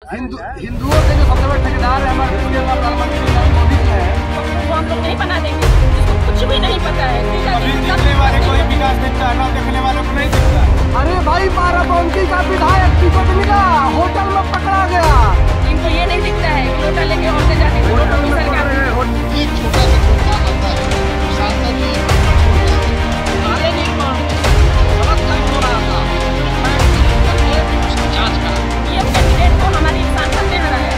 हिंदुओं के जो सबसे बड़े ठेकेदार है हमारे पूरे प्रधानमंत्री नरेंद्र मोदी है, वो हम लोग नहीं बना देंगे, जिसको कुछ भी नहीं पता है। देखने वाले कोई विकास दिखता है ना, देखने वालों को नहीं दिखता। अरे भाई बाराबंकी का विधायक टिकट मिला, होटल में पकड़ा गया। इनको ये नहीं दिखता है कि होटल लेके और से जाके सरकार एक छोटा सा काम आता है, सांसद जी नाले निर्माण गलत काम हो रहा था, उसकी जांच करा। ये कैंडिडेट को हमारी सांसद ने हराया।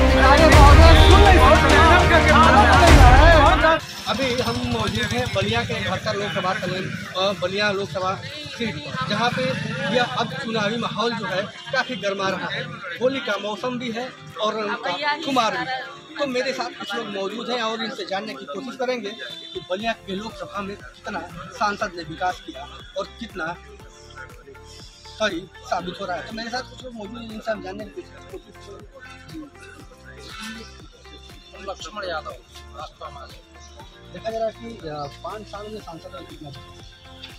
अभी हम मौजूद हैं बलिया के भरकर लोकसभा बलिया लोकसभा सीट पर, जहाँ पे यह अब चुनावी माहौल जो है काफी गर्मा रहा है। होली का मौसम भी है और रंग का खुमार भी है। तो मेरे साथ कुछ लोग मौजूद हैं और इनसे जानने की कोशिश करेंगे कि बलिया के लोकसभा में कितना सांसद ने विकास किया और कितना सही साबित हो रहा है। तो मेरे साथ कुछ लोग मौजूद हैं, इनसे हम जानने की कोशिश। लक्ष्मण यादव, देखा जा रहा है कि 5 साल में सांसद का कितना।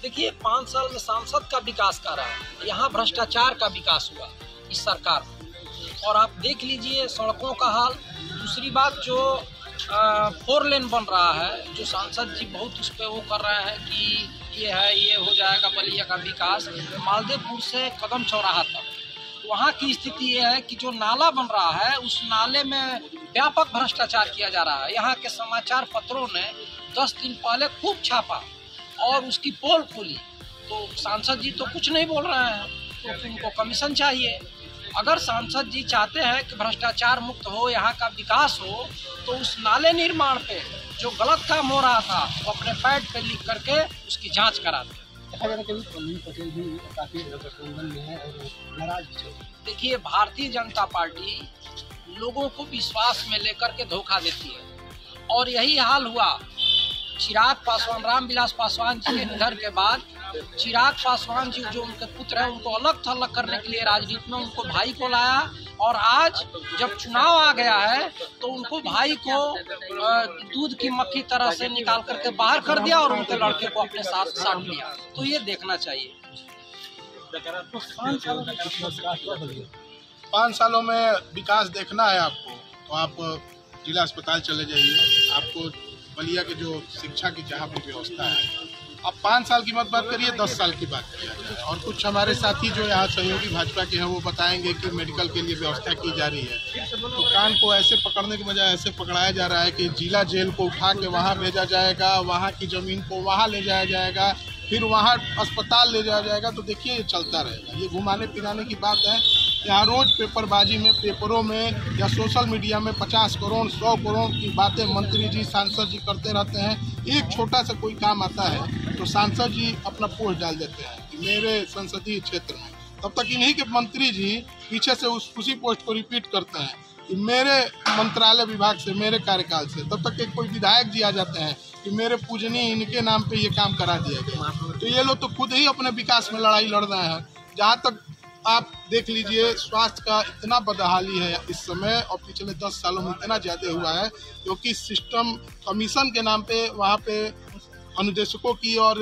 देखिए 5 साल में सांसद का विकास कर रहा है, यहाँ भ्रष्टाचार का विकास हुआ इस सरकार में। और आप देख लीजिए सड़कों का हाल। दूसरी बात जो 4 लेन बन रहा है, जो सांसद जी बहुत उस पर वो कर रहे हैं कि ये हो जाएगा बलिया का विकास। मालदेवपुर से कदम चौराहा तक वहाँ की स्थिति ये है कि जो नाला बन रहा है उस नाले में व्यापक भ्रष्टाचार किया जा रहा है। यहाँ के समाचार पत्रों ने 10 दिन पहले खूब छापा और उसकी पोल खोली। तो सांसद जी तो कुछ नहीं बोल रहे हैं, तो उनको कमीशन चाहिए। अगर सांसद जी चाहते हैं कि भ्रष्टाचार मुक्त हो, यहाँ का विकास हो, तो उस नाले निर्माण पे जो गलत काम हो रहा था वो अपने पैड पे लिख करके उसकी जाँच करा दें। देखिए भारतीय जनता पार्टी लोगों को विश्वास में लेकर के धोखा देती है और यही हाल हुआ चिराग पासवान, रामविलास पासवान जी के निधन के बाद। चिराग पासवान जी जो उनके पुत्र हैं उनको अलग थलग करने के लिए राजनीति में उनको भाई को लाया और आज जब चुनाव आ गया है तो उनको भाई को दूध की मक्खी तरह से निकाल करके बाहर कर दिया और उनके लड़के को अपने साथ साथ लिया। तो ये देखना चाहिए। 5 सालों में विकास देखना है आपको तो आप जिला अस्पताल चले जाइए। आपको बलिया के जो शिक्षा की जहाँ भी व्यवस्था है, अब 5 साल की मत बात करिए, 10 साल की बात करिए। और कुछ हमारे साथी जो यहाँ सहयोगी भाजपा के हैं वो बताएंगे कि मेडिकल के लिए व्यवस्था की जा रही है। तो कान को ऐसे पकड़ने के बजाय ऐसे पकड़ाया जा रहा है कि जिला जेल को उठा के वहाँ भेजा जाएगा, वहाँ की ज़मीन को वहाँ ले जाया जाएगा, फिर वहाँ अस्पताल ले जाया जाएगा। तो देखिए ये चलता रहेगा। ये घुमाने फिराने की बात है। यहाँ रोज पेपरबाजी में, पेपरों में या सोशल मीडिया में 50 करोड़ 100 करोड़ की बातें मंत्री जी सांसद जी करते रहते हैं। एक छोटा सा कोई काम आता है तो सांसद जी अपना पोस्ट डाल देते हैं कि मेरे संसदीय क्षेत्र में। तब तक इन्हीं के मंत्री जी पीछे से उसी पोस्ट को रिपीट करते हैं कि मेरे मंत्रालय विभाग से, मेरे कार्यकाल से। तब तक एक कोई विधायक जी आ जाते हैं कि मेरे पूजनीय इनके नाम पे ये काम करा दिया गया। तो ये लोग तो खुद ही अपने विकास में लड़ाई लड़ रहे हैं। जहाँ तक आप देख लीजिए स्वास्थ्य का इतना बदहाली है इस समय और पिछले 10 सालों में इतना ज़्यादा हुआ है क्योंकि सिस्टम कमीशन के नाम पे वहाँ पे अनुदेशकों की और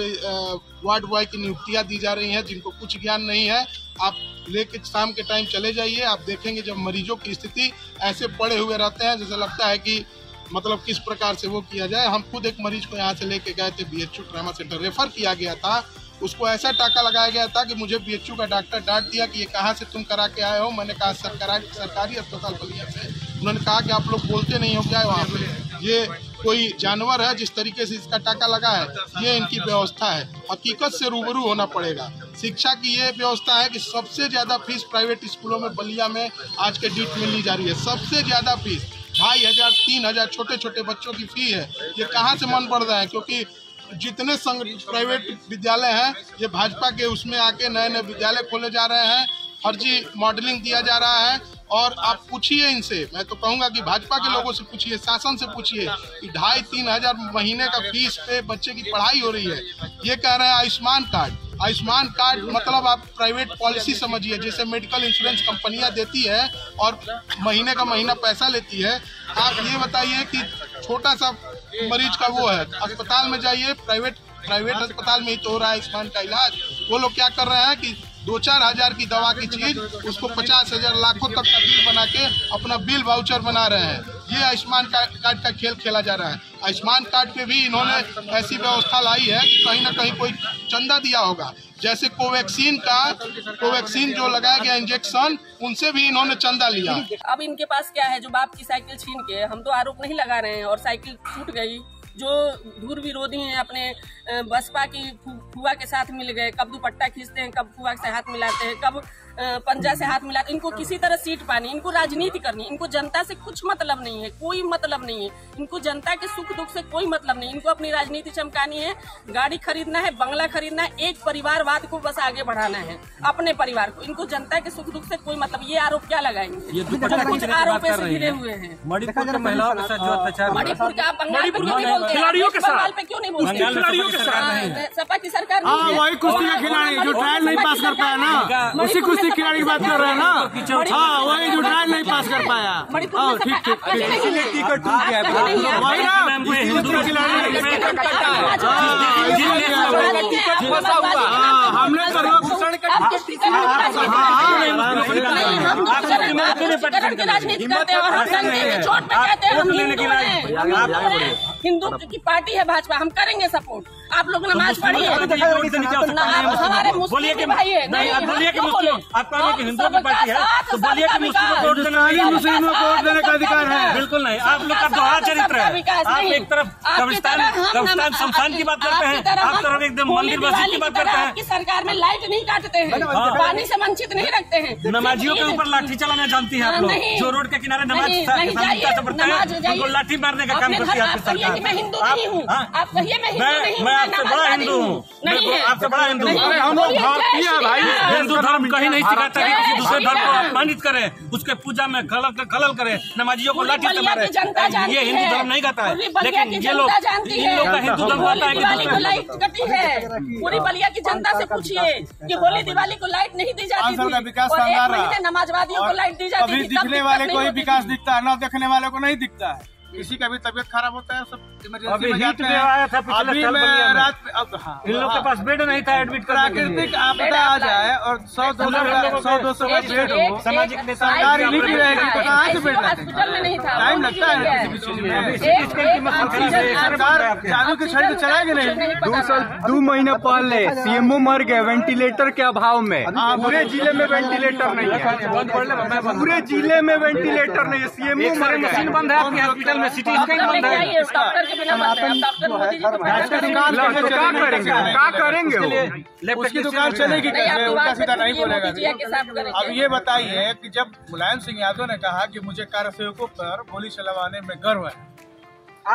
वार्ड बॉय की नियुक्तियाँ दी जा रही हैं जिनको कुछ ज्ञान नहीं है। आप लेके शाम के टाइम चले जाइए, आप देखेंगे जब मरीजों की स्थिति ऐसे पड़े हुए रहते हैं जैसे लगता है कि मतलब किस प्रकार से वो किया जाए। हम खुद एक मरीज को यहाँ से लेके गए थे, BHU ट्रामा सेंटर रेफर किया गया था। उसको ऐसा टाका लगाया गया था कि मुझे BHU का डॉक्टर डांट दिया कि ये कहाँ से तुम करा के आए हो। मैंने कहा सरकारी अस्पताल बलिया से। उन्होंने कहा कि आप लोग बोलते नहीं हो क्या है वहाँ पे, ये कोई जानवर है जिस तरीके से इसका टाका लगा है, ये इनकी व्यवस्था है। हकीकत से रूबरू होना पड़ेगा। शिक्षा की ये व्यवस्था है कि सबसे ज़्यादा फीस प्राइवेट स्कूलों में बलिया में आज के डेट में ली जा रही है। सबसे ज़्यादा फीस 2500 3000 छोटे छोटे बच्चों की फी है। ये कहाँ से मन बढ़ रहा है क्योंकि जितने संघ प्राइवेट विद्यालय हैं ये भाजपा के उसमें आके नए नए विद्यालय खोले जा रहे हैं। फर्जी मॉडलिंग दिया जा रहा है। और आप पूछिए इनसे, मैं तो कहूँगा कि भाजपा के लोगों से पूछिए, शासन से पूछिए कि 2500-3 हजार महीने का फीस पे बच्चे की पढ़ाई हो रही है। ये कह रहे हैं आयुष्मान कार्ड। आयुष्मान कार्ड मतलब आप प्राइवेट पॉलिसी समझिए, जैसे मेडिकल इंश्योरेंस कंपनियां देती है और महीने का महीना पैसा लेती है। आप ये बताइए कि छोटा सा मरीज का वो है, अस्पताल में जाइए, प्राइवेट अस्पताल में ही तो हो रहा है आयुष्मान का इलाज। वो लोग क्या कर रहे हैं कि 2-4 हजार की दवा की चीज उसको 50,000 लाखों तक का बिल बना के अपना बिल वाउचर बना रहे हैं। ये आयुष्मान कार्ड का खेल खेला जा रहा है। आयुष्मान कार्ड पे भी इन्होंने ऐसी व्यवस्था लाई है कि कहीं ना कहीं कोई चंदा दिया होगा। जैसे कोवैक्सीन जो लगाया गया इंजेक्शन, उनसे भी इन्होंने चंदा लिया। अब इनके पास क्या है, जो बाप की साइकिल छीन के, हम तो आरोप नहीं लगा रहे हैं, और साइकिल छूट गई, जो धूर विरोधी हैं अपने बसपा की फुआ के साथ मिल गए, कब दुपट्टा खींचते हैं, कब फुआ से हाथ मिलाते हैं, कब पंजा से हाथ मिलाते हैं। इनको किसी तरह सीट पानी, इनको राजनीति करनी, इनको जनता से कुछ मतलब नहीं है, कोई मतलब नहीं है। इनको जनता के सुख दुख से कोई मतलब नहीं। इनको अपनी राजनीति चमकानी है, गाड़ी खरीदना है, बंगला खरीदना है, एक परिवारवाद को बस आगे बढ़ाना है, अपने परिवार को। इनको जनता के सुख दुख से कोई मतलब। ये आरोप क्या लगाएंगे? ये कुछ आरोप से घिरे हुए हैं। मणिपुर के महिलाओं के साथ जो अत्याचार, मणिपुर का बंगाल पे क्यों नहीं बोलते? खिलाड़ियों के साथ पे क्यों नहीं बोलते? खिलाड़ियों के साथ सपा की सरकार वही कुश्ती का खिलाड़ी जो ट्रायल नहीं पास कर पाया ना, उसी कुश्ती खिलाड़ी की बात कर रहे हैं ना। हाँ, वही जो ट्रायल नहीं पास कर पाया। ठीक टिकट टूट गया, वही ना कुश्ती का खिलाड़ी। हमने राजनीति करते हैं और हम चोट पे कहते हैं हिंदू की पार्टी है भाजपा, हम करेंगे सपोर्ट। आप लोग नमाज पढ़िए, हमारे मुस्लिम भाई है। बोलिए कि हिंदुओं की पार्टी है, तो बोलिए कि मुस्लिमों को वोट देने का अधिकार है। बिल्कुल नहीं, आप लोग का दोहरा चरित्र है। आप एक तरफ कब्रिस्तान शमशान की बात करते हैं, आप तरफ एकदम मंदिर मस्जिद की बात करते हैं। आपकी सरकार में लाइट नहीं काटते हैं, पानी से वंचित नहीं रखते हैं। नमाजियों के ऊपर लाठी चलाना जानती है आप लोग, जो रोड के किनारे नमाज उनको लाठी मारने का काम करती है आपकी सरकार। मैं हिंदू नहीं हूँ, आप कहिए मैं हिंदू नहीं हूँ, मैं आपसे बड़ा हिंदू हूँ, मैं आपसे बड़ा हिंदू हूँ। हम लोग भारतीय भाई, हिंदू धर्म कहीं नहीं सिखाता कि किसी दूसरे धर्म को अपमानित करे, उसके पूजा में खलल करे, नमाजियों को लाठी से मारे। ये हिंदू धर्म नहीं कहता है, लेकिन ये लोग इन लोग का हिंदू धर्म कहता है कि लाइट कटी है। पूरी बलिया की जनता से पूछिए कि होली दिवाली को लाइट नहीं दी जाती थी, विकास और एक महीने नमाजवादियों को लाइट दी जाती थी। अभी दिखने वाले को ही विकास दिखता है, ना देखने वाले को नहीं दिखता है। किसी का भी तबीयत खराब होता है, सब इमरजेंसी में जाते हैं। आया था अभी मैं रात इन लोग के पास बेड नहीं था एडमिट कराने के लिए। प्राकृतिक आपदा आ जाए और 100-200 का बेड हो, सामाजिक सरकार ही नहीं रहेगी तो कहाँ से बेड लाएंगे? टाइम लगता है किसी भी चीज में। सरकार चालू की छड़ी तो चलाएगी नहीं। 2 महीने पहले सीएमओ मर गए वेंटिलेटर के अभाव में। पूरे जिले में वेंटिलेटर नहीं है, पूरे जिले में वेंटिलेटर नहीं है। सीएमओ मर गए, मशीन बंद है आपके हॉस्पिटल में, सिटी स्कैन बंद है। क्या करेंगे? उसकी दुकान चलेगी कैसे? उल्टा सीधा नहीं बोलेगा। अब ये बताइए कि जब मुलायम सिंह यादव ने कहा कि मुझे कार्यसेवकों पर गोली चलवाने में गर्व है,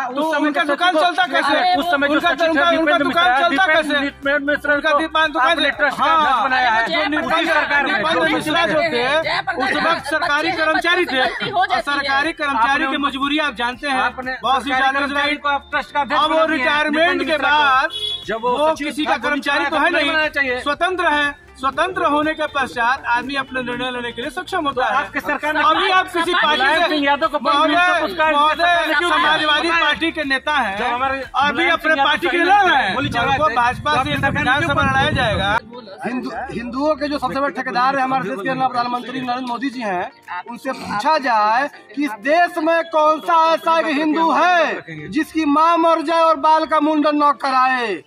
तो उनका दुकान चलता कैसे? उस समय उनका दुकान चलता कैसे? उनका दुकान बनाया है जो थे उस वक्त सरकारी कर्मचारी थे, और सरकारी कर्मचारी की मजबूरी आप जानते हैं। बहुत सी अब वो रिटायरमेंट के बाद जब वो किसी का कर्मचारी तो है नहीं, स्वतंत्र है। स्वतंत्र होने के पश्चात आदमी अपने निर्णय लेने के लिए सक्षम होता है। आपकी सरकार अभी आप किसी पार्टी से समाजवादी पार्टी के नेता हैं, अभी अपने पार्टी के लड़ रहे हैं, भाजपा से विधानसभा लड़ाया जाएगा। हिंदुओं के जो सबसे बड़े ठेकेदार है हमारे देश के प्रधानमंत्री नरेंद्र मोदी जी हैं, उनसे पूछा जाए कि इस देश में कौन सा ऐसा हिंदू है जिसकी माँ मर जाए और बाल का मुंडन न कराए।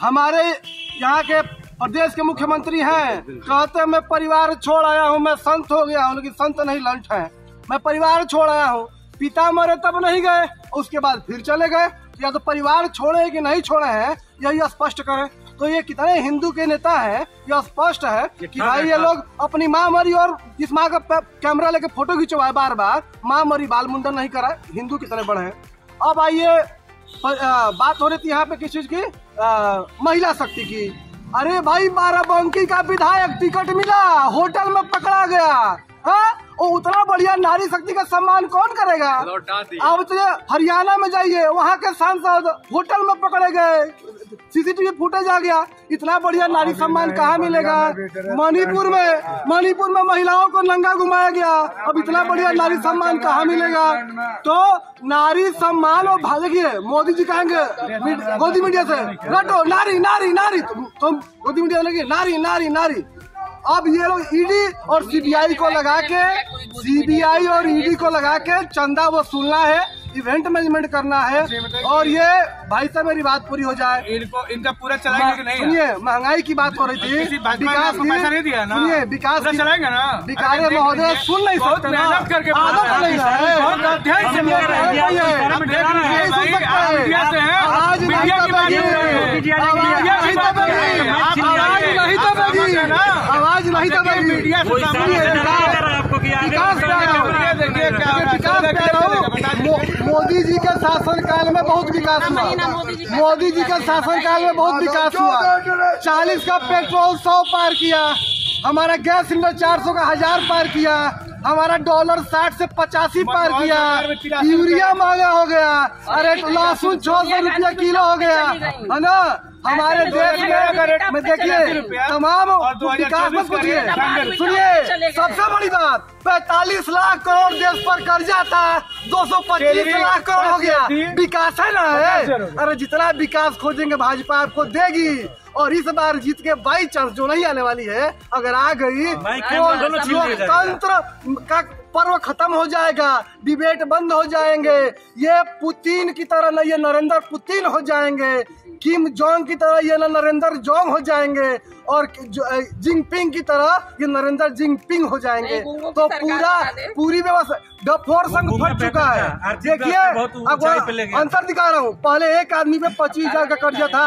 हमारे यहाँ के प्रदेश के मुख्यमंत्री हैं, कहते मैं परिवार छोड़ आया हूँ, मैं संत हो गया हूँ, लेकिन संत नहीं लंठ है। मैं परिवार छोड़ आया हूँ, पिता मरे तब नहीं गए, उसके बाद फिर चले गए। या तो परिवार छोड़े कि नहीं छोड़े हैं यही स्पष्ट करें। तो ये कितने हिंदू के नेता हैं, यह स्पष्ट है कि भाई ये लोग अपनी माँ मरी और जिस माँ का कैमरा लेके फोटो खिंचवाए बार बार, माँ मरी बाल मुंडन नहीं कराए। हिंदू कितने बड़े हैं। अब आइए बात हो रही थी यहाँ पे किस चीज की, महिला शक्ति की। अरे भाई बाराबंकी का विधायक टिकट मिला, होटल में पकड़ा गया। हाँ, वो उतना बढ़िया नारी शक्ति का सम्मान कौन करेगा? अब तो हरियाणा में जाइए, वहाँ के सांसद होटल में पकड़े गए, सीसीटीवी फुटेज आ गया। इतना बढ़िया नारी सम्मान कहाँ मिलेगा? मणिपुर में महिलाओं को नंगा घुमाया गया, अब इतना बढ़िया नारी सम्मान कहाँ मिलेगा? तो नारी सम्मान और भागिए, मोदी जी कहेंगे गोदी मीडिया से रटो नारी नारी नारी, तुम गोदी मीडिया लगे नारी नारी नारी। अब ये लोग ईडी और सीबीआई को लगा के चंदा वसूलना है, इवेंट मैनेजमेंट करना है। और ये भाई साहब मेरी बात पूरी हो जाए, इनका पूरा चलाएंगे कि नहीं? सुनिए, महंगाई की बात हो रही थी, विकास की, पैसा नहीं दिया ना, सुनिए विकास चलाएंगे ना। विकास महोदय सुन नहीं सकते ना, मेहनत करके आदत नहीं है, आवाज नहीं दबेगी। मोदी जी के शासनकाल में बहुत विकास हुआ, मोदी जी के शासनकाल में बहुत विकास हुआ। 40 का पेट्रोल 100 पार किया, हमारा गैस सिलेंडर 400 का 1000 पार किया, हमारा डॉलर 60 से 85 पार किया, यूरिया महंगा हो गया, अरे लहसुन 600 रुपया किलो हो गया, है ना। हमारे देश में देखिए तमाम विकास में सुनिए, सबसे बड़ी बात 45 लाख करोड़ देश पर कर्जा था, 225 लाख करोड़ हो गया। विकास है ना है, अरे जितना विकास खोजेंगे भाजपा आपको देगी। और इस बार जीत के बाई चांस जो नहीं आने वाली है, अगर आ गई तो लोकतंत्र का पर्व खत्म हो जाएगा, डिबेट बंद हो जाएंगे, ये पुतिन की तरह नहीं, ये नरेंद्र पुतिन हो जाएंगे, किम जोंग की तरह ये नरेंद्र जोंग हो जाएंगे, और जिनपिंग की तरह ये नरेंद्र जिनपिंग हो जाएंगे। तो पूरी व्यवस्था डफोर संघ फट चुका है। देखिए अब अंतर दिखा रहा हूँ, पहले एक आदमी पे 25,000 का कर्जा था,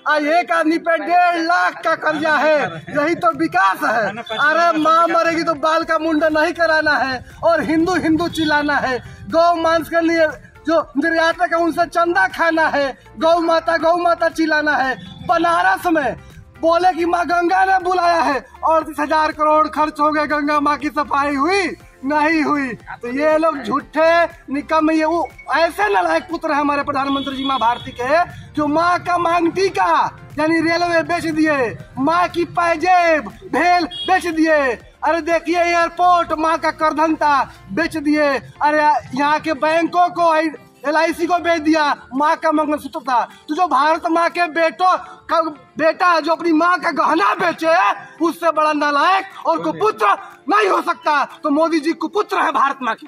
आज एक आदमी पे 1.5 लाख का कर्जा है। यही तो विकास है। अरे माँ मरेगी तो बाल का मुंडन नहीं कराना है, और हिंदू हिंदू चिल्लाना है, गौ मांस के लिए जो निर्यातक है उनसे चंदा खाना है, गौ माता चिल्लाना है। बनारस में बोले कि माँ गंगा ने बुलाया है, 38,000 करोड़ खर्च हो गए, गंगा माँ की सफाई हुई नहीं हुई। तो ये लोग झूठे निकम्मे, ये वो ऐसे नालायक पुत्र है हमारे प्रधानमंत्री जी माँ भारती के, जो माँ का मांग टीका यानी रेलवे बेच दिए, माँ की पायजेब भेल बेच दिए, अरे देखिए एयरपोर्ट माँ का करधनता बेच दिए, अरे यहाँ के बैंकों को LIC को बेच दिया, माँ का मंगलसूत्र था। तो जो भारत माँ के बेटा जो अपनी माँ का गहना बेचे, उससे बड़ा नालायक और कुपुत्र नहीं हो सकता। तो मोदी जी कुपुत्र है भारत माँ की।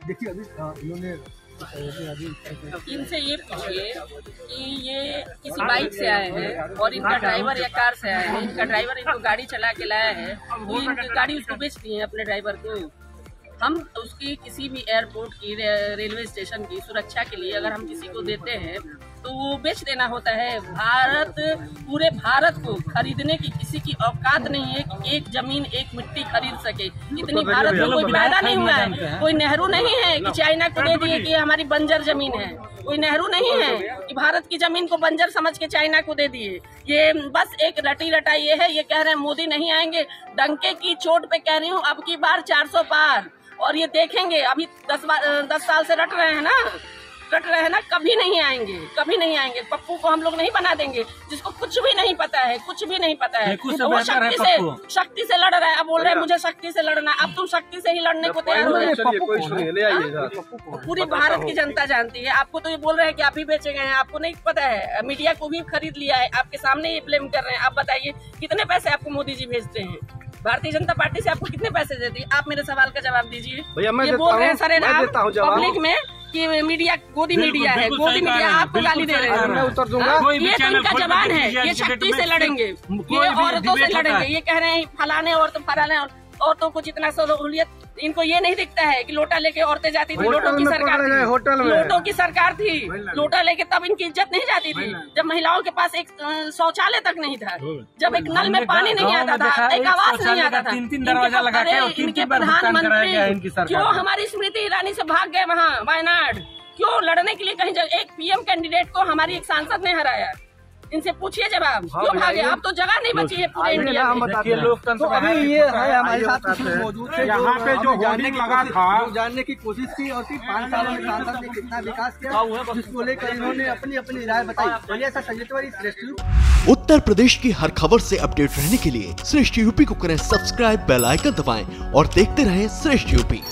देखिए अभी इनसे ये पूछिए कि ये किसी बाइक से आए हैं और इनका ड्राइवर या कार से आए हैं, इनका ड्राइवर इनको गाड़ी चला के लाया है, वो इनकी गाड़ी उसको बेच दी है अपने ड्राइवर को। हम उसकी किसी भी एयरपोर्ट की, रेलवे स्टेशन की सुरक्षा के लिए अगर हम किसी को देते हैं तो वो बेच देना होता है। पूरे भारत को खरीदने की किसी की औकात नहीं है कि एक जमीन एक मिट्टी खरीद सके। इतनी भारत में कोई पैदा नहीं हुआ है, कोई नेहरू नहीं है कि चाइना को दे दिए कि हमारी बंजर जमीन है, कोई नेहरू नहीं है कि भारत की जमीन को बंजर समझ के चाइना को दे दिए। ये बस एक रटी रटा ये है, ये कह रहे हैं मोदी नहीं आएंगे, डंके की चोट पे कह रही हूँ, अब की बार 400 पार। और ये देखेंगे, अभी 10 साल से रट रहे हैं ना, कभी नहीं आएंगे, कभी नहीं आएंगे। पप्पू को हम लोग नहीं बना देंगे, जिसको कुछ भी नहीं पता है, कुछ भी नहीं पता है। वो शक्ति से लड़ रहा है, अब बोल रहे हैं मुझे शक्ति से लड़ना। अब तुम शक्ति से ही लड़ने को तैयार हो जाए। पूरी भारत की जनता जानती है। आपको तो ये बोल रहे हैं कि आप ही बेचे गए हैं, आपको नहीं पता है। मीडिया को भी खरीद लिया है, आपके सामने ये ब्लेम कर रहे हैं। आप बताइए कितने पैसे आपको मोदी जी भेजते हैं? भारतीय जनता पार्टी से आपको कितने पैसे देती है? आप मेरे सवाल का जवाब दीजिए। ये बोल रहे हैं सर पब्लिक में कि मीडिया गोदी मीडिया है, गोदी मीडिया आपको गाली दे रहे हैं। मैं उत्तर दूंगा। ये तो इनका जवान है, ये शक्ति से लड़ेंगे, ये औरतों से लड़ेंगे। ये कह रहे हैं फलाने और फलाने औरतों को जितना सहूलियत, इनको ये नहीं दिखता है कि लोटा लेके औरतें जाती थी। लोटों की सरकार थी, लोटों की सरकार थी, लोटा लेके तब इनकी इज्जत नहीं जाती थी। जब महिलाओं के पास एक शौचालय तक नहीं था, जब एक नल में पानी नहीं आता था, एक आवास नहीं आता था। इनके प्रधानमंत्री क्यों हमारी स्मृति ईरानी से भाग गए वहाँ वायनाड? क्यों लड़ने के लिए कहीं एक PM कैंडिडेट को हमारी एक सांसद ने हराया? इनसे पूछिए जवाब, क्यों भागे? अब तो जगह नहीं बची है पूरे इंडिया में। तो अभी ये है हमारे साथ कुछ लोग मौजूद थे यहाँ पे जो जानने की कोशिश की और 5 सालों में सांसद ने कितना विकास किया, जिसको लेकर इन्होंने अपनी अपनी राय बताई। ऐसा संजय तिवारी, श्रेष्ठ यूपी। उत्तर प्रदेश की हर खबर से अपडेट रहने के लिए श्रेष्ठ यूपी को करें सब्सक्राइब, बेल आइकन दबाएं और देखते रहें श्रेष्ठ यूपी।